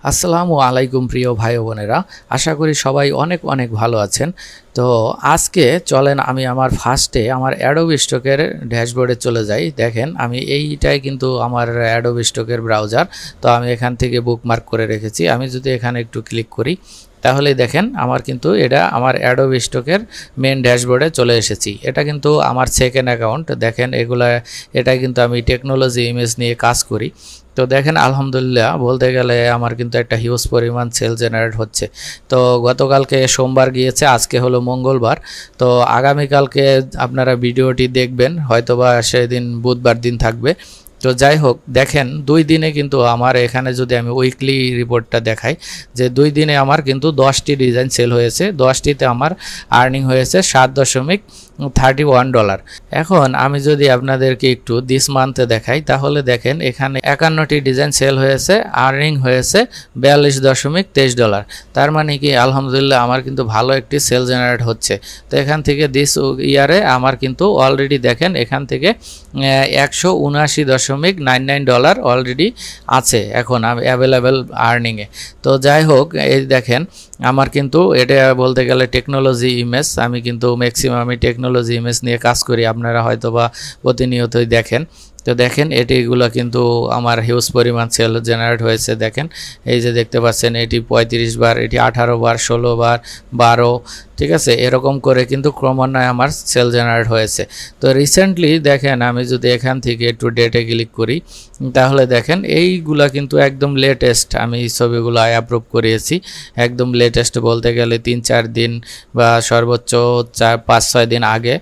আসসালামু আলাইকুম প্রিয় ভাই বোনেরা, আশা করি সবাই অনেক অনেক ভালো আছেন। তো আজকে চলেন আমি আমার ফার্স্টে আমার অ্যাডোবি স্টকের ড্যাশবোর্ডে চলে যাই। দেখেন আমি এইটাই কিন্তু আমার অ্যাডোবি স্টকের ব্রাউজার। তো আমি এখান থেকে বুকমার্ক করে রেখেছি। আমি যদি এখানে একটু ক্লিক করি তাহলে দেখেন আমার কিন্তু এটা আমার অ্যাডোবি স্টকের মেন ড্যাশবোর্ডে চলে এসেছি। এটা কিন্তু আমার সেকেন্ড অ্যাকাউন্ট। দেখেন এটা কিন্তু আমি টেকনোলজি ইমেজ নিয়ে কাজ করি। তো দেখেন আলহামদুলিল্লাহ বলতে গেলে আমার কিন্তু একটা হিউজ পরিমাণ সেল জেনারেট হচ্ছে। তো গতকালকে সোমবার গিয়েছে, আজকে হলো মঙ্গলবার। তো আগামীকালকে আপনারা ভিডিওটি দেখবেন, হয়তোবা সেদিন বুধবার দিন থাকবে। তো যাই হোক, দেখেন 2 দিনে কিন্তু আমার এখানে যদি আমি উইকলি রিপোর্টটা দেখাই যে 2 দিনে আমার কিন্তু 10টি ডিজাইন সেল হয়েছে। 10টিতে আমার আর্নিং হয়েছে $7.31। এখন আমি যদি আপনাদেরকে একটু দিস মান্থে দেখাই তাহলে দেখেন এখানে 51টি ডিজাইন সেল হয়েছে, আর্নিং হয়েছে $42.23। তার মানে কি আলহামদুলিল্লাহ আমার কিন্তু ভালো একটি সেল জেনারেট হচ্ছে। তো এখান থেকে দিস ইয়ারে আমার কিন্তু অলরেডি দেখেন এখান থেকে $179.99 অলরেডি আছে এখন অ্যাভেলেবেল আর্নিংয়ে। তো যাই হোক, এই দেখেন আমার কিন্তু এটা বলতে গেলে টেকনোলজি ইমেজ, আমি কিন্তু ম্যাক্সিমামই টেকনোলজি ইমেজ নিয়ে কাজ করি, আপনারা হয়তোবা প্রতিনিয়তই দেখেন। তো দেখেন এটিগুলো কিন্তু আমার হিউজ পরিমাণ সেল জেনারেট হয়েছে। দেখেন এই যে দেখতে পাচ্ছেন এটি 35 বার, এটি 18 বার, 16 বার, 12, ঠিক আছে, এরকম করে কিন্তু ক্রমান্বয়ে আমার সেল জেনারেট হয়েছে। তো রিসেন্টলি দেখেন আমি যদি এখান থেকে একটু ডেটে ক্লিক করি তাহলে দেখেন এইগুলা কিন্তু একদম লেটেস্ট, আমি ছবিগুলো অ্যাপ্রুভ করিয়েছি। একদম লেটেস্ট বলতে গেলে 3-4 দিন বা সর্বোচ্চ 4-5-6 দিন আগে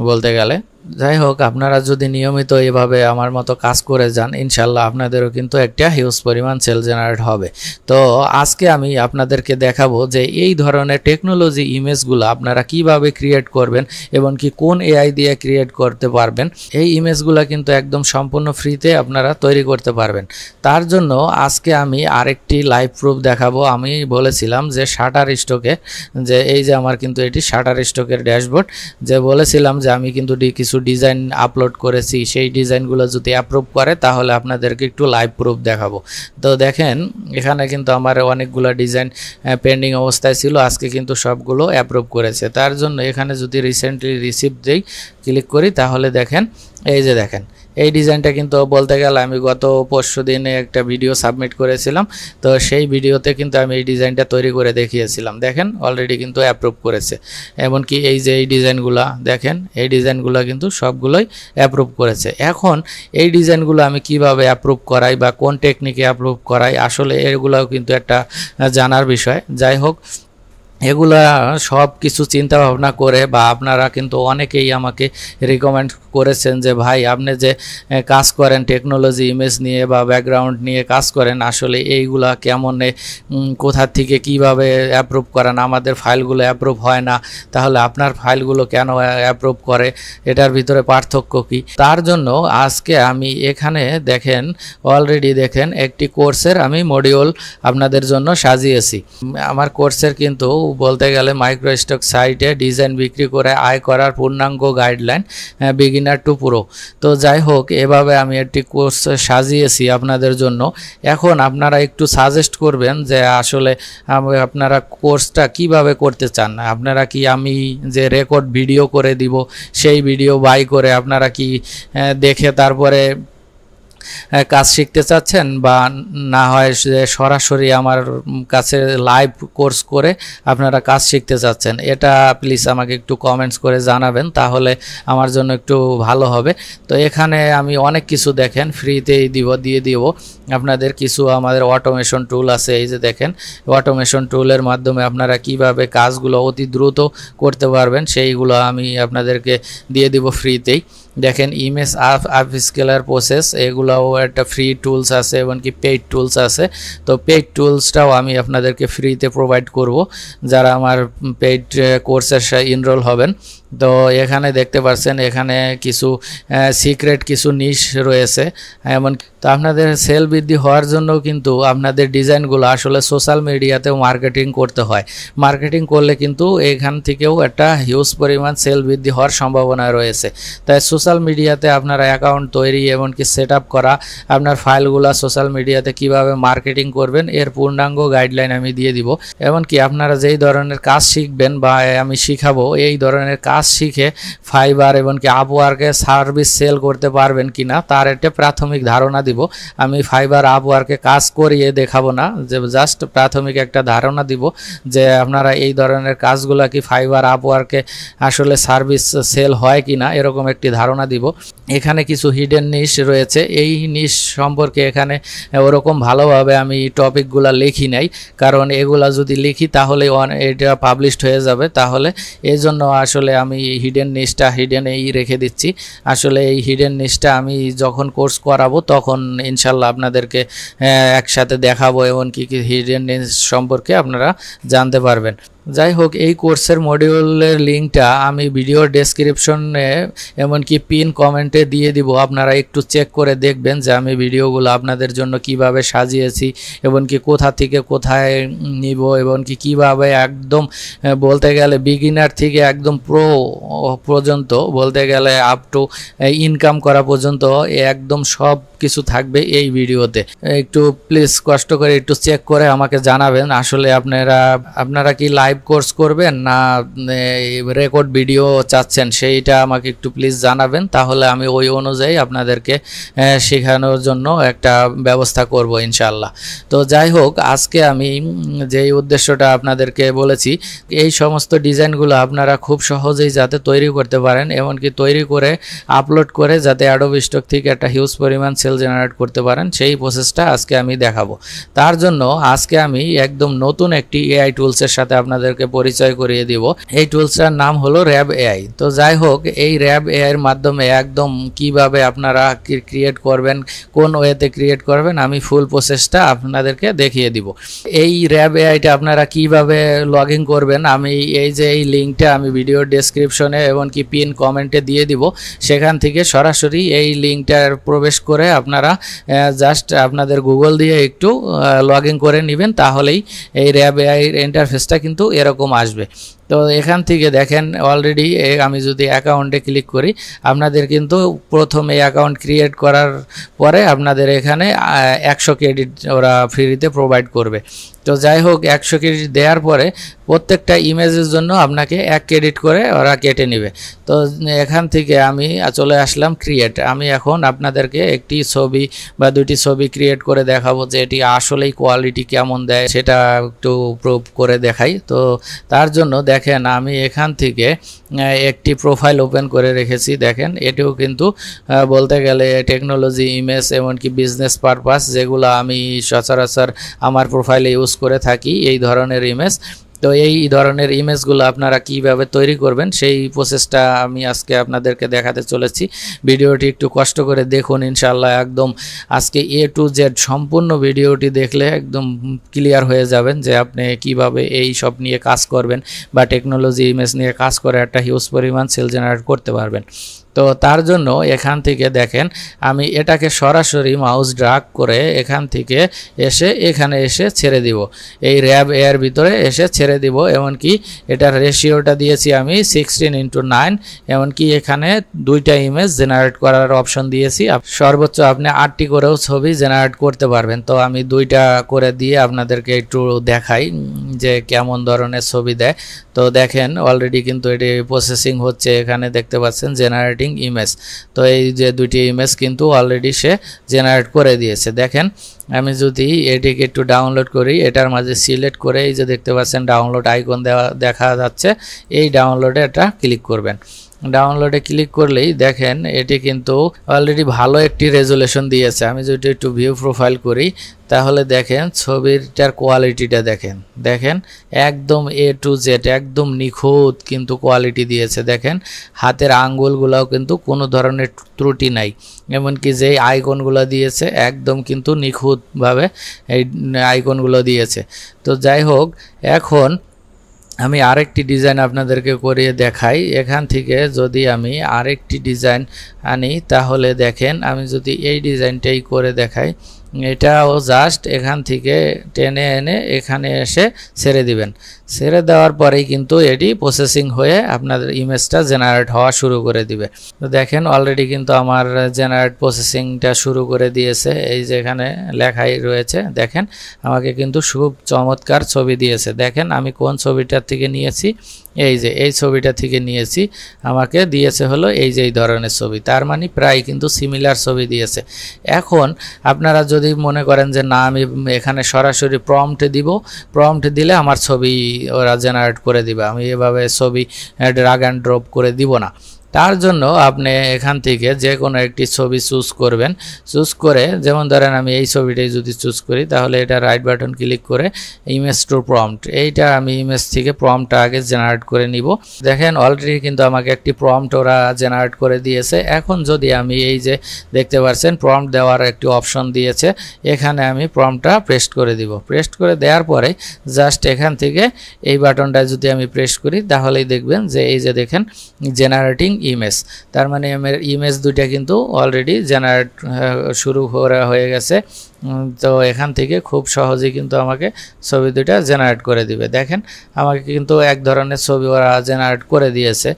বলতে গেলে। যাই হোক, আপনারা যদি নিয়মিত এভাবে আমার মতো কাজ করে যান ইনশাল্লাহ আপনাদেরও কিন্তু একটা হিউজ পরিমাণ সেল জেনারেট হবে। তো আজকে আমি আপনাদেরকে দেখাবো যে এই ধরনের টেকনোলজি ইমেজগুলো আপনারা কিভাবে ক্রিয়েট করবেন এবং কি কোন এআই দিয়ে ক্রিয়েট করতে পারবেন। এই ইমেজগুলো কিন্তু একদম সম্পূর্ণ ফ্রিতে আপনারা তৈরি করতে পারবেন। তার জন্য আজকে আমি আরেকটি লাইভ প্রুফ দেখাবো। আমি বলেছিলাম যে শাটার স্টকে, যে এই যে আমার কিন্তু এটি শাটার স্টকের ড্যাশবোর্ড, যে বলেছিলাম যে আমি কিন্তু কিছু ডিজাইন আপলোড করেছি, সেই ডিজাইনগুলো যদি অ্যাপ্রুভ করে তাহলে আপনাদেরকে একটু লাইভ প্রুফ দেখাবো। তো দেখেন এখানে কিন্তু আমার অনেকগুলো ডিজাইন পেন্ডিং অবস্থায় ছিল, আজকে কিন্তু সবগুলো অ্যাপ্রুভ করেছে। তার জন্য এখানে যদি রিসেন্টলি রিসিভ দেই ক্লিক করি তাহলে দেখেন এই যে দেখেন এই ডিজাইনটা কিন্তু বলতে গেলে আমি গত পরশু দিনে একটা ভিডিও সাবমিট করেছিলাম। তো সেই ভিডিওতে কিন্তু আমি এই ডিজাইনটা তৈরি করে দেখিয়েছিলাম। দেখেন অলরেডি কিন্তু অ্যাপ্রুভ করেছে। এমনকি এই যে এই ডিজাইনগুলো দেখেন, এই ডিজাইনগুলো কিন্তু সবগুলোই অ্যাপ্রুভ করেছে। এখন এই ডিজাইনগুলো আমি কিভাবে অ্যাপ্রুভ করাই বা কোন টেকনিকে অ্যাপ্রুভ করাই, আসলে এগুলোও কিন্তু একটা জানার বিষয়। যাই হোক, এগুলা সব কিছু চিন্তা ভাবনা করে বা আপনারা কিন্তু অনেকেই আমাকে রিকমেন্ড করেছেন যে ভাই আপনি যে কাজ করেন টেকনোলজি ইমেজ নিয়ে বা ব্যাকগ্রাউন্ড নিয়ে কাজ করেন, আসলে এইগুলা কেমন, কোথা থেকে কিভাবে অ্যাপ্রুভ করেন, আমাদের ফাইলগুলো অ্যাপ্রুভ হয় না, তাহলে আপনার ফাইলগুলো কেন অ্যাপ্রুভ করে, এটার ভিতরে পার্থক্য কী। তার জন্য আজকে আমি এখানে দেখেন অলরেডি দেখেন একটি কোর্সের আমি মডিউল আপনাদের জন্য সাজিয়েছি। আমার কোর্সের কিন্তু বলতে গেলে মাইক্রোস্টক সাইটে ডিজাইন বিক্রি করে আয় করার পূর্ণাঙ্গ গাইডলাইন বিগিনার টু প্রো। তো যাই হোক, এভাবে আমি একটি কোর্স সাজিয়েছি আপনাদের জন্য। এখন আপনারা একটু সাজেস্ট করবেন যে আসলে আপনারা কোর্সটা কিভাবে করতে চান। আপনারা কি আমি যে রেকর্ড ভিডিও করে দিব সেই ভিডিও বাই করে আপনারা কি দেখে তারপরে কাজ শিখতে চাচ্ছেন, বা না হয় সরাসরি আমার কাছে লাইভ কোর্স করে আপনারা কাজ শিখতে চাচ্ছেন, এটা প্লিজ আমাকে একটু কমেন্টস করে জানাবেন, তাহলে আমার জন্য একটু ভালো হবে। তো এখানে আমি অনেক কিছু দেখেন ফ্রিতেই দিয়ে দিব আপনাদের। কিছু আমাদের অটোমেশন টুল আছে, এই যে দেখেন অটোমেশন টুলের মাধ্যমে আপনারা কিভাবে কাজগুলো অতি দ্রুত করতে পারবেন সেইগুলো আমি আপনাদেরকে দিয়ে দিব ফ্রিতেই। দেখেন ইমেজ আপ স্কেলার প্রসেস, এগুলোও একটা ফ্রি টুলস আছে, এমনকি পেইড টুলস আছে। তো পেইড টুলসটাও আমি আপনাদেরকে ফ্রিতে প্রোভাইড করব যারা আমার পেইড কোর্সের এনরোল হবেন। তো এখানে দেখতে পাচ্ছেন এখানে কিছু সিক্রেট কিছু নিশ রয়েছে এমন। তো আপনাদের সেল বৃদ্ধি হওয়ার জন্য কিন্তু আপনাদের ডিজাইনগুলো আসলে সোশ্যাল মিডিয়াতেও মার্কেটিং করতে হয়। মার্কেটিং করলে কিন্তু এখান থেকেও একটা হিউজ পরিমাণ সেল বৃদ্ধি হওয়ার সম্ভাবনা রয়েছে। তাই সোশ্যাল মিডিয়াতে আপনারা অ্যাকাউন্ট তৈরি এমনকি সেট আপ করা, আপনার ফাইলগুলো সোশ্যাল মিডিয়াতে কিভাবে মার্কেটিং করবেন এর পূর্ণাঙ্গ গাইডলাইন আমি দিয়ে দিব। এমনকি আপনারা যেই ধরনের কাজ শিখবেন বা আমি শিখাবো এই ধরনের কাজ শিখে ফাইবার এমনকি আপওয়ার্কে সার্ভিস সেল করতে পারবেন কিনা তার একটা প্রাথমিক ধারণা দিব। আমি ফাইবার আপওয়ার্কে কাজ করিয়ে দেখাবো না, যে জাস্ট প্রাথমিক একটা ধারণা দিব যে আপনারা এই ধরনের কাজগুলো কি ফাইবার আপওয়ার্কে আসলে সার্ভিস সেল হয় কিনা এরকম একটি ধারণা দিব। এখানে কিছু হিডেন নিশ রয়েছে, এই নিশ সম্পর্কে এখানে ওরকম ভালোভাবে আমি টপিকগুলো লিখি নাই, কারণ এগুলা যদি লিখি তাহলে এটা পাবলিশড হয়ে যাবে। তাহলে এই জন্য আসলে আমি হিডেন নিশটা হিডেনেই রেখে দিচ্ছি। আসলে এই হিডেন নিশটা আমি যখন কোর্স করাবো তখন ইনশাল্লাহ আপনাদেরকে একসাথে দেখাবো, এমনকি হিডেন নিশ সম্পর্কে আপনারা জানতে পারবেন। যাই হোক, এই কোর্সের মডিউলের লিঙ্কটা আমি ভিডিও ডেসক্রিপশনে এমনকি পিন কমেন্টে দিয়ে দিব। আপনারা একটু চেক করে দেখবেন যে আমি ভিডিওগুলো আপনাদের জন্য কিভাবে সাজিয়েছি, এমনকি কোথা থেকে কোথায় নিব, এমনকি কিভাবে একদম বলতে গেলে বিগিনার থেকে একদম প্রো পর্যন্ত, বলতে গেলে আপ টু ইনকাম করা পর্যন্ত একদম সব কিছু থাকবে এই ভিডিওতে। একটু প্লিজ কষ্ট করে একটু চেক করে আমাকে জানাবেন আসলে আপনারা কি লাইভ কোর্স করবেন না রেকর্ড ভিডিও চাচ্ছেন, সেইটা আমাকে একটু প্লিজ জানাবেন। তাহলে আমি ওই অনুযায়ী আপনাদেরকে শেখানোর জন্য একটা ব্যবস্থা করব ইনশাল্লাহ। তো যাই হোক, আজকে আমি যেই উদ্দেশ্যটা আপনাদেরকে বলেছি, এই সমস্ত ডিজাইনগুলো আপনারা খুব সহজেই যাতে তৈরি করতে পারেন, এমনকি তৈরি করে আপলোড করে যাতে অ্যাডোবি স্টক থেকে একটা হিউজ পরিমাণ সেল জেনারেট করতে পারেন, সেই প্রসেসটা আজকে আমি দেখাবো। তার জন্য আজকে আমি একদম নতুন একটি এআই টুলসের সাথে আপনাদেরকে পরিচয় করিয়ে দিব। এই টুলসটার নাম হলো র্যাব এআই। তো যাই হোক, এই র্যাব এআই এর মাধ্যমে একদম কিভাবে আপনারা ক্রিয়েট করবেন, কোন ওয়েতে ক্রিয়েট করবেন, আমি ফুল প্রসেসটা আপনাদেরকে দেখিয়ে দিব। এই র্যাব এআইটা আপনারা কিভাবে লগ ইন করবেন, আমি এই যে এই লিঙ্কটা আমি ভিডিও ডেসক্রিপশনে এমনকি পিন কমেন্টে দিয়ে দিব। সেখান থেকে সরাসরি এই লিঙ্কটার প্রবেশ করে আপনারা জাস্ট আপনাদের গুগল দিয়ে একটু লগ ইন করে নেবেন, তাহলেই এই র্যাব এআই ইন্টারফেসটা কিন্তু এরকম আসবে। তো এখান থেকে দেখেন অলরেডি আমি যদি অ্যাকাউন্টে ক্লিক করি, আপনাদের কিন্তু প্রথমে অ্যাকাউন্ট ক্রিয়েট করার পরে আপনাদের এখানে 100 ক্রেডিট ওরা ফ্রিতে প্রোভাইড করবে। তো যাই হোক, 100 ক্রেডিট দেওয়ার পরে প্রত্যেকটা ইমেজের জন্য আপনাকে 1 ক্রেডিট করে ওরা কেটে নেবে। তো এখান থেকে আমি চলে আসলাম ক্রিয়েট। আমি এখন আপনাদেরকে একটি ছবি বা দুটি ছবি ক্রিয়েট করে দেখাবো যে এটি আসলেই কোয়ালিটি কেমন দেয় সেটা একটু প্রুভ করে দেখাই। তো তার জন্য দেখেন আমি এখান থেকে একটি প্রোফাইল ওপেন করে রেখেছি। দেখেন এটিও কিন্তু বলতে গেলে টেকনোলজি ইমেজ এমনকি বিজনেস পারপাস, যেগুলো আমি সচরাচর আমার প্রোফাইলে ইউজ করে থাকি এই ধরনের ইমেজ। তো এই ধরনের ইমেজগুলো আপনারা কিভাবে তৈরি করবেন সেই প্রসেসটা আমি আজকে আপনাদেরকে দেখাতে চলেছি। ভিডিওটি একটু কষ্ট করে দেখুন, ইনশাআল্লাহ একদম আজকে A to Z সম্পূর্ণ ভিডিওটি দেখলে একদম ক্লিয়ার হয়ে যাবেন যে আপনি কিভাবে এই সব নিয়ে কাজ করবেন বা টেকনোলজি ইমেজ নিয়ে কাজ করে একটা হিউজ পরিমাণ সেল জেনারেট করতে পারবেন। তো তার জন্য এখান থেকে দেখেন আমি এটাকে সরাসরি মাউস ড্রাগ করে এখান থেকে এখানে এসে ছেড়ে দিব, এই র্যাব এর ভিতরে এসে ছেড়ে দিব। এমনকি এটার রেশিওটা দিয়েছি আমি 16:9, এমনকি এখানে 2টা ইমেজ জেনারেট করার অপশন দিয়েছি। সর্বোচ্চ আপনি 8টি করেও ছবি জেনারেট করতে পারবেন। তো আমি 2টা করে দিয়ে আপনাদেরকে একটু দেখাই যে কেমন ধরনের ছবি দেয়। তো দেখেন অলরেডি কিন্তু এটি প্রসেসিং হচ্ছে, এখানে দেখতে পাচ্ছেন জেনারেটিং ইমেজ। তো এই যে 2টি ইমেজ কিন্তু অলরেডি সে জেনারেট করে দিয়েছে। দেখেন আমি যদি এটিকে একটু ডাউনলোড করি, এটার মাঝে সিলেক্ট করে এই যে দেখতে পাচ্ছেন ডাউনলোড আইকন দেখা যাচ্ছে, এই ডাউনলোডে এটা ক্লিক করবেন। ডাউনলোডে ক্লিক করলেই দেখেন এটি কিন্তু অলরেডি ভালো একটি রেজুলেশন দিয়েছে। আমি যদি একটু ভিউ প্রোফাইল করি তাহলে দেখেন ছবিটার কোয়ালিটিটা দেখেন একদম A to Z একদম নিখুঁত কিন্তু কোয়ালিটি দিয়েছে। দেখেন হাতের আঙ্গুলগুলোও কিন্তু কোনো ধরনের ত্রুটি নাই, এমনকি যেই আইকনগুলো দিয়েছে একদম কিন্তু নিখুঁতভাবে এই আইকনগুলো দিয়েছে। তো যাই হোক, এখন আমি আরেকটি ডিজাইন আপনাদেরকে করিয়ে দেখাই। এখান থেকে যদি আমি আরেকটি ডিজাইন আনি তাহলে দেখেন, আমি যদি এই ডিজাইনটাই করে দেখাই, এটাও জাস্ট এখান থেকে টেনে এনে এখানে এসে ছেড়ে দিবেন। ছেড়ে দেওয়ার পরেই কিন্তু এটি প্রসেসিং হয়ে আপনাদের ইমেজটা জেনারেট হওয়া শুরু করে দিবে। তো দেখেন অলরেডি কিন্তু আমার জেনারেট প্রসেসিংটা শুরু করে দিয়েছে। এই যে এখানে লেখাই রয়েছে, দেখেন আমাকে কিন্তু খুব চমৎকার ছবি দিয়েছে। দেখেন আমি কোন ছবিটার থেকে নিয়েছি, এই যে এই ছবিটা থেকে নিয়েছি, আমাকে দিয়েছে হলো এই যে এই ধরনের ছবি। তার মানে প্রায় কিন্তু সিমিলার ছবি দিয়েছে। এখন আপনারা যদি মনে করেন যে না আমি এখানে সরাসরি প্রম্পট দিব, প্রম্পট দিলে আমার ছবি ওরা জেনারেট করে দিবে, আমি এভাবে ছবি ড্রাগ অ্যান্ড ড্রপ করে দিব না। তার জন্য আপনি এখান থেকে যে কোনো একটি ছবি চুজ করবেন। চুজ করে যেমন ধরেন আমি এই ছবিটাই যদি চুজ করি, তাহলে এটা রাইট বাটন ক্লিক করে ইমেজ টু প্রম্পট, এইটা আমি ইমেজ থেকে প্রম্পটটা আগে জেনারেট করে নিব। দেখেন অলরেডি কিন্তু আমাকে একটি প্রম্পট ওরা জেনারেট করে দিয়েছে। এখন যদি আমি এই যে দেখতে পাচ্ছেন প্রম্পট দেওয়ার একটি অপশন দিয়েছে, এখানে আমি প্রম্পটটা পেস্ট করে দিব। পেস্ট করে দেওয়ার পরে জাস্ট এখান থেকে এই বাটনটা যদি আমি প্রেস করি, তাহলেই দেখবেন যে এই যে দেখেন জেনারেটিং ইমেজ, তার মানে আমার ইমেজ দুইটা কিন্তু অলরেডি জেনারেট শুরু করা হয়ে গেছে। তো এখান থেকে খুব সহজেই কিন্তু আমাকে ছবি দুইটা জেনারেট করে দিবে। দেখেন আমাকে কিন্তু এক ধরনের ছবি ওরা জেনারেট করে দিয়েছে।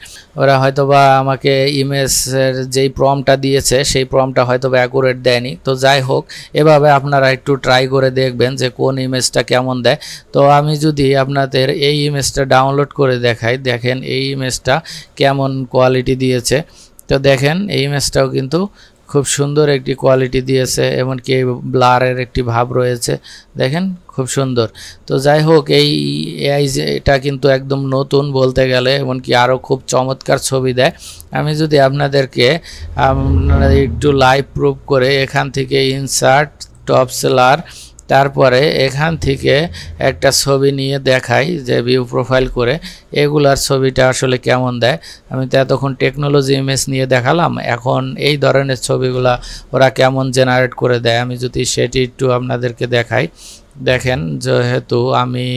ওরা হয়তোবা আমাকে ইমেজের যেই প্রম্পটটা দিয়েছে সেই প্রম্পটটা হয়তোবা অ্যাকুরেট দেয়নি। তো যাই হোক, এভাবে আপনারা একটু ট্রাই করে দেখবেন যে কোন ইমেজটা কেমন দেয়। তো আমি যদি আপনাদের এই ইমেজটা ডাউনলোড করে দেখাই, দেখেন এই ইমেজটা কেমন কোয়ালিটি দিয়েছে। তো দেখেন এই ইমেজটাও কিন্তু খুব সুন্দর একটি কোয়ালিটি দিয়েছে, এমনকি ব্লারের একটি ভাব রয়েছে, দেখেন খুব সুন্দর। তো যাই হোক, এই এআই এটা কিন্তু একদম নতুন বলতে গেলে, এমনকি আরও খুব চমৎকার ছবি দেয়। আমি যদি আপনাদেরকে একটু লাইভ প্রুফ করে এখান থেকে ইনসার্ট টপ সেলার, তারপরে এখান থেকে একটা ছবি নিয়ে দেখাই যে ভিউ প্রোফাইল করে এগুলার ছবিটা আসলে কেমন দেয়। আমি তো এতক্ষণ টেকনোলজি ইমেজ নিয়ে দেখালাম, এখন এই ধরনের ছবিগুলা ওরা কেমন জেনারেট করে দেয় আমি যদি সেটি একটু আপনাদেরকে দেখাই। দেখেন যেহেতু আমি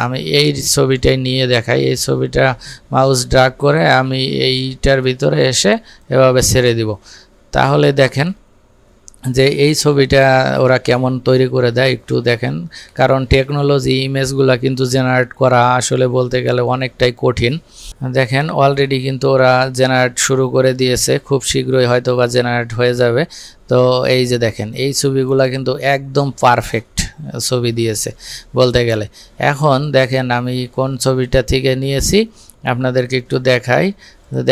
আমি এই ছবিটাই নিয়ে দেখাই। এই ছবিটা মাউস ড্র্যাগ করে আমি এইটার ভিতরে এসে এভাবে ছেড়ে দিব, তাহলে দেখেন যে এই ছবিটা ওরা কেমন তৈরি করে দেয় একটু দেখেন। কারণ টেকনোলজি ইমেজগুলা কিন্তু জেনারেট করা আসলে বলতে গেলে অনেকটাই কঠিন। দেখেন অলরেডি কিন্তু ওরা জেনারেট শুরু করে দিয়েছে, খুব শীঘ্রই হয়তো বা জেনারেট হয়ে যাবে। তো এই যে দেখেন এই ছবিগুলা কিন্তু একদম পারফেক্ট ছবি দিয়েছে বলতে গেলে। এখন দেখেন আমি কোন ছবিটা থেকে নিয়েছি আপনাদেরকে একটু দেখাই।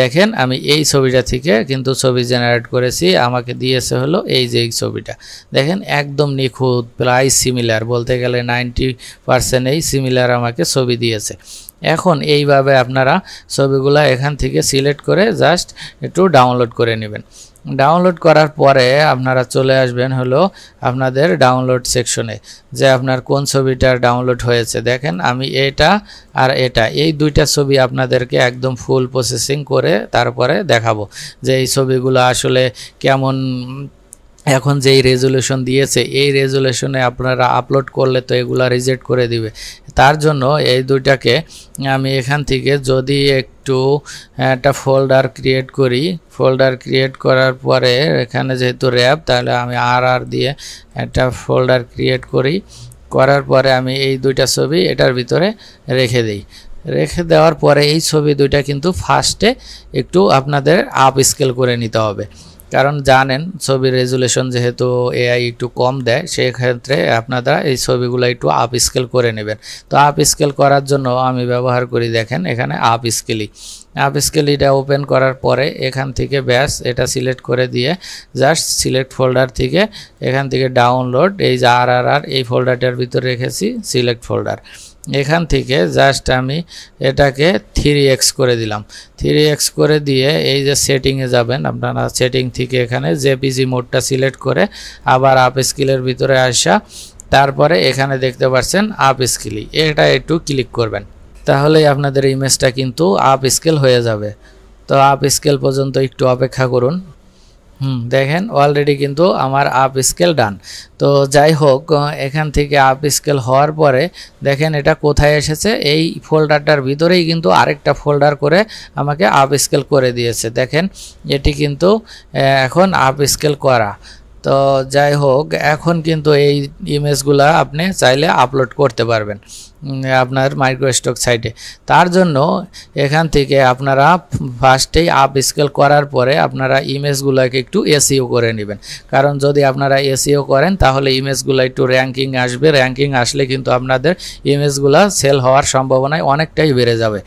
দেখেন আমি এই ছবিটা থেকে কিন্তু ছবি জেনারেট করেছি, আমাকে দিয়েছে হলো এই যে এই ছবিটা। দেখেন একদম নিখুঁত, প্রায় সিমিলার বলতে গেলে 90% এই সিমিলার আমাকে ছবি দিয়েছে। এখন এইভাবে আপনারা ছবিগুলা এখান থেকে সিলেক্ট করে জাস্ট একটু ডাউনলোড করে নেবেন। ডাউনলোড করার পরে আপনারা চলে আসবেন হলো আপনাদের ডাউনলোড সেকশনে, যে আপনার কোন ছবিটা ডাউনলোড হয়েছে। দেখেন আমি এটা আর এটা এই দুইটা ছবি আপনাদেরকে একদম ফুল প্রসেসিং করে তারপরে দেখাবো যে এই ছবিগুলো আসলে কেমন। এখন যেই রেজুলেশন দিয়েছে এই রেজুলেশনে আপনারা আপলোড করলে তো এগুলা রিজেক্ট করে দিবে। তার জন্য এই দুইটাকে আমি এখান থেকে যদি একটু একটা ফোল্ডার ক্রিয়েট করি, ফোল্ডার ক্রিয়েট করার পরে এখানে যেহেতু র্যাপ, তাহলে আমি আর দিয়ে একটা ফোল্ডার ক্রিয়েট করি। করার পরে আমি এই দুইটা ছবি এটার ভিতরে রেখে দিই। রেখে দেওয়ার পরে এই ছবি দুইটা কিন্তু ফার্স্টে একটু আপনাদের আপ স্কেল করে নিতে হবে, কারণ জানেন ছবির রেজুলেশন যেহেতু এআই একটু কম দেয়, সেক্ষেত্রে আপনারা এই ছবিগুলো একটু আপ স্কেল করে নেবেন। তো আপ স্কেল করার জন্য আমি ব্যবহার করি দেখেন এখানে আপ স্কেলি। আপ স্কেলিটা ওপেন করার পরে এখান থেকে ব্যাস এটা সিলেক্ট করে দিয়ে জাস্ট সিলেক্ট ফোল্ডার থেকে এখান থেকে ডাউনলোড এই যে আর এই ফোল্ডারটার ভিতরে রেখেছি সিলেক্ট ফোল্ডার। এখান থেকে জাস্ট আমি এটাকে 3x করে দিলাম। 3x করে দিয়ে এই যে সেটিংয়ে যাবেন আপনারা, সেটিং থেকে এখানে জেপিজি মোডটা সিলেক্ট করে আবার আপ স্কেলের ভিতরে আসা, তারপরে এখানে দেখতে পাচ্ছেন আপ স্কেলি, এটা একটু ক্লিক করবেন, তাহলেই আপনাদের ইমেজটা কিন্তু আপ স্কেল হয়ে যাবে। তো আপ স্কেল পর্যন্ত একটু অপেক্ষা করুন। দেখেন অলরেডি কিন্তু আমার আপ স্কেল ডান। তো যাই হোক, এখান থেকে আপ স্কেল হওয়ার পরে দেখেন এটা কোথায় এসেছে, এই ফোল্ডারটার ভিতরেই কিন্তু আরেকটা ফোল্ডার করে আমাকে আপ স্কেল করে দিয়েছে। দেখেন এটি কিন্তু এখন আপ স্কেল করা। তো যাই হোক, এখন কিন্তু এই ইমেজগুলা আপনি চাইলে আপলোড করতে পারবেন আপনার মাইক্রোস্টক সাইটে। তার জন্য এখান থেকে আপনারা ফার্স্টেই আপ স্কেল করার পরে আপনারা ইমেজগুলোকে একটু এসইও করে নেবেন, কারণ যদি আপনারা এসইও করেন তাহলে ইমেজগুলো একটু র্যাঙ্কিং আসবে। র্যাঙ্কিং আসলে কিন্তু আপনাদের ইমেজগুলো সেল হওয়ার সম্ভাবনায় অনেকটাই বেড়ে যাবে।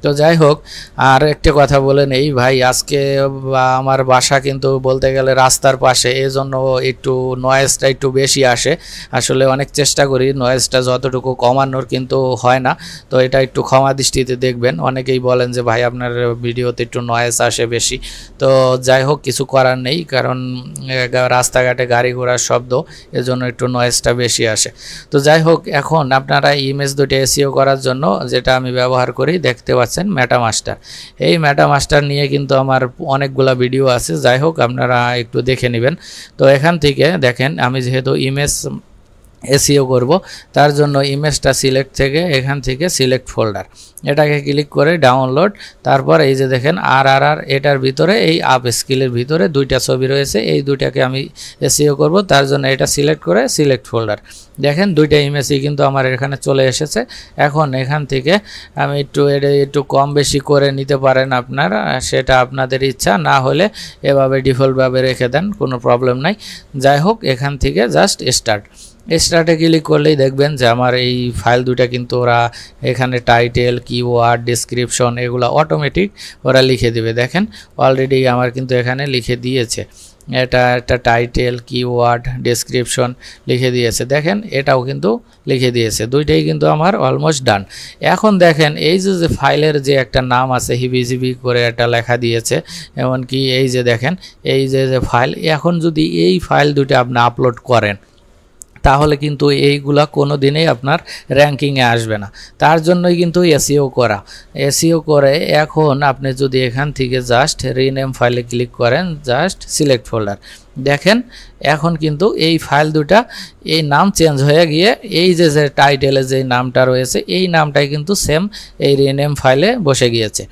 তো যাই হোক, আর একটা কথা বলে নেই ভাই, আজকে আমার বাসা কিন্তু বলতে গেলে রাস্তার পাশে, এজন্য একটু নয়েজটা একটু বেশি আসে। আসলে অনেক চেষ্টা করি নয়েজটা যতটুকু কমানোর, কিন্তু হয় না। তো এটা একটু ক্ষমা দৃষ্টিতে দেখবেন। অনেকেই বলেন যে ভাই আপনার ভিডিওতে একটু নয়েজ আসে বেশি। তো যাই হোক, কিছু করার নেই, কারণ রাস্তাঘাটে গাড়ি ঘোড়ার শব্দ, এজন্য একটু নয়েজটা বেশি আসে। তো যাই হোক, এখন আপনারা ইমেজ দুটো এসইও করার জন্য যেটা আমি ব্যবহার করি দেখতে পাচ্ছেন মেটামাস্টার। এই মেটামাস্টার নিয়ে কিন্তু আমার অনেকগুলা ভিডিও আছে। যাই হোক, আপনারা একটু দেখে নেবেন। তো এখান থেকে দেখেন, আমি যেহেতু ইমেজ এসইও করব, তার জন্য ইমেজটা সিলেক্ট থেকে এখান থেকে সিলেক্ট ফোল্ডার, এটাকে ক্লিক করে ডাউনলোড। তারপর এই যে দেখেন আর এটার ভিতরে এই আপ স্কিলের ভিতরে দুইটা ছবি রয়েছে, এই দুইটাকে আমি এসইও করব। তার জন্য এটা সিলেক্ট করে সিলেক্ট ফোল্ডার। দেখেন দুইটা ইমেজই কিন্তু আমার এখানে চলে এসেছে। এখন এখান থেকে আমি একটু কম বেশি করে নিতে পারেন আপনারা, সেটা আপনাদের ইচ্ছা। না হলে এভাবে ডিফল্টভাবে রেখে দেন, কোনো প্রবলেম নাই। যাই হোক, এখান থেকে জাস্ট স্টার্টে ক্লিক করলেই দেখবেন যে আমার এই ফাইল দুটা কিন্তু ওরা এখানে টাইটেল, কিওয়ার্ড, ডেসক্রিপশন এগুলো অটোমেটিক ওরা লিখে দিবে। দেখেন অলরেডি আমার কিন্তু এখানে লিখে দিয়েছে, এটা একটা টাইটেল, কিওয়ার্ড, ডেসক্রিপশন লিখে দিয়েছে। দেখেন এটাও কিন্তু লিখে দিয়েছে, দুইটাই কিন্তু আমার অলমোস্ট ডান। এখন দেখেন এই যে ফাইলের যে একটা নাম আছে, হিবিজিবি করে একটা লেখা দিয়েছে, এমনকি এই যে দেখেন এই যে ফাইল, এখন যদি এই ফাইল দুটো আপনি আপলোড করেন তাহলে কিন্তু এইগুলা কোনো দিনেই আপনার র্যাঙ্কিংয়ে আসবে না। তার জন্যই কিন্তু এসইও করা। এসইও করে এখন আপনি যদি এখান থেকে জাস্ট রিনেম ফাইলে ক্লিক করেন, জাস্ট সিলেক্ট ফোল্ডার, দেখেন এখন কিন্তু এই ফাইল দুটা এই নাম চেঞ্জ হয়ে গিয়ে এই যে টাইটেলে যে নামটা রয়েছে এই নামটাই কিন্তু সেম এই রিনেম ফাইলে বসে গিয়েছে।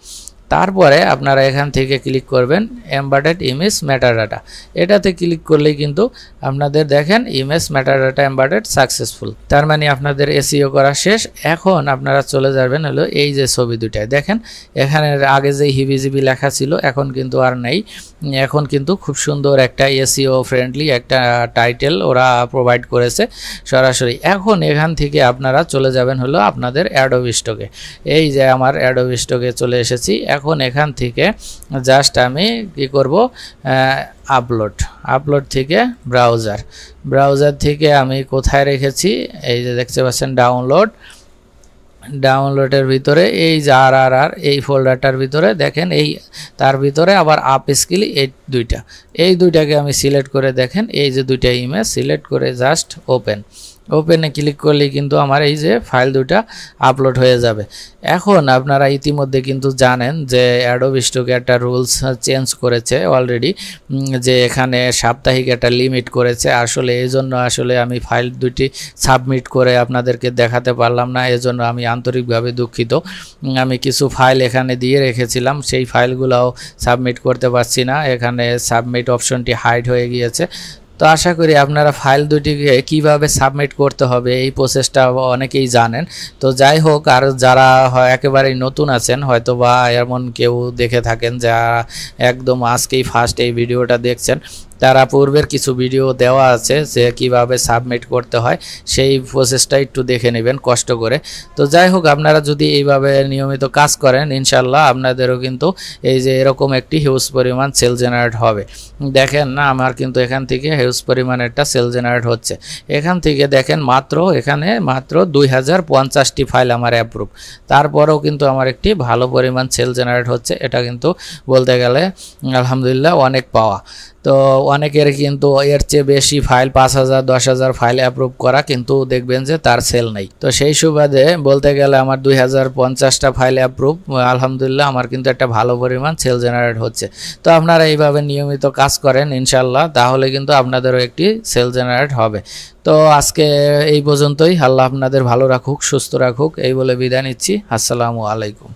তারপরে আপনারা এখান থেকে ক্লিক করবেন এমবেডেড ইমেজ মেটাডাটা, এটাতে ক্লিক করলেই কিন্তু আপনাদের দেখেন ইমেজ মেটাডাটা এমবেডেড সাকসেসফুল। তার মানে আপনাদের এসইও করা শেষ। এখন আপনারা চলে যাবেন হলো এই যে ছবি দুটায়, দেখেন এখানে আগে যে হিবিজিবি লেখা ছিল এখন কিন্তু আর নেই। এখন কিন্তু খুব সুন্দর একটা এসইও ফ্রেন্ডলি একটা টাইটেল ওরা প্রোভাইড করেছে সরাসরি। এখন এখান থেকে আপনারা চলে যাবেন হলো আপনাদের অ্যাডোবি স্টকে। এই যে আমার অ্যাডোবি স্টকে চলে এসেছি। এখন এখান থেকে জাস্ট আমি কি করব, আপলোড থেকে ব্রাউজার থেকে আমি কোথায় রেখেছি, এই যে দেখতে পাচ্ছেন ডাউনলোডের ভিতরে এই যে আর এই ফোল্ডারটার ভিতরে দেখেন এই তার ভিতরে আবার আপ স্কিল এই দুইটাকে আমি সিলেক্ট করে দেখেন এই যে দুইটা ইমেজ সিলেক্ট করে জাস্ট ওপেনে ক্লিক করলেই কিন্তু আমার এই যে ফাইল দুটা আপলোড হয়ে যাবে। এখন আপনারা ইতিমধ্যে কিন্তু জানেন যে অ্যাডোবি স্টক একটা রুলস চেঞ্জ করেছে অলরেডি, যে এখানে সাপ্তাহিক একটা লিমিট করেছে। আসলে এই জন্য আসলে আমি ফাইল দুটি সাবমিট করে আপনাদেরকে দেখাতে পারলাম না, এজন্য আমি আন্তরিকভাবে দুঃখিত। আমি কিছু ফাইল এখানে দিয়ে রেখেছিলাম, সেই ফাইলগুলোও সাবমিট করতে পারছি না, এখানে সাবমিট অপশনটি হাইড হয়ে গিয়েছে। তো আশা করি আপনারা ফাইল দুটিকে কিভাবে সাবমিট করতে হবে এই প্রসেসটা অনেকেই জানেন। তো যাই হোক, আর যারা একেবারেই নতুন আছেন হয়তো বা এমন কেউ দেখে থাকেন যারা একদম আজকেই ফার্স্ট এই ভিডিওটা দেখছেন, তারা পূর্বের কিছু ভিডিও দেওয়া আছে যে কিভাবে সাবমিট করতে হয়, সেই প্রসেসটা একটু দেখে নেবেন কষ্ট করে। তো যাই হোক, আপনারা যদি এইভাবে নিয়মিত কাজ করেন ইনশাল্লাহ আপনাদেরও কিন্তু এই যে এরকম একটি হিউজ পরিমাণ সেল জেনারেট হবে। দেখেন না, আমার কিন্তু এখান থেকে হিউজ পরিমাণ একটা সেল জেনারেট হচ্ছে। এখান থেকে দেখেন এখানে মাত্র 2050টি ফাইল আমার অ্যাপ্রুভ, তারপরেও কিন্তু আমার একটি ভালো পরিমাণ সেল জেনারেট হচ্ছে। এটা কিন্তু বলতে গেলে আলহামদুলিল্লাহ অনেক পাওয়া। তো অনেকের কিন্তু এর চেয়ে বেশি ফাইল 5,000 10,000 ফাইল অ্যাপ্রুভ করা, কিন্তু দেখবেন যে তার সেল নেই। তো সেই সুবাদে বলতে গেলে আমার 2050টা ফাইল অ্যাপ্রুভ, আলহামদুলিল্লাহ আমার কিন্তু একটা ভালো পরিমাণ সেল জেনারেট হচ্ছে। তো আপনারা এইভাবে নিয়মিত কাজ করেন ইনশাল্লাহ, তাহলে কিন্তু আপনাদেরও একটি সেল জেনারেট হবে। তো আজকে এই পর্যন্তই। আল্লাহ আপনাদের ভালো রাখুক, সুস্থ রাখুক, এই বলে বিদায় নিচ্ছি। আসসালামু আলাইকুম।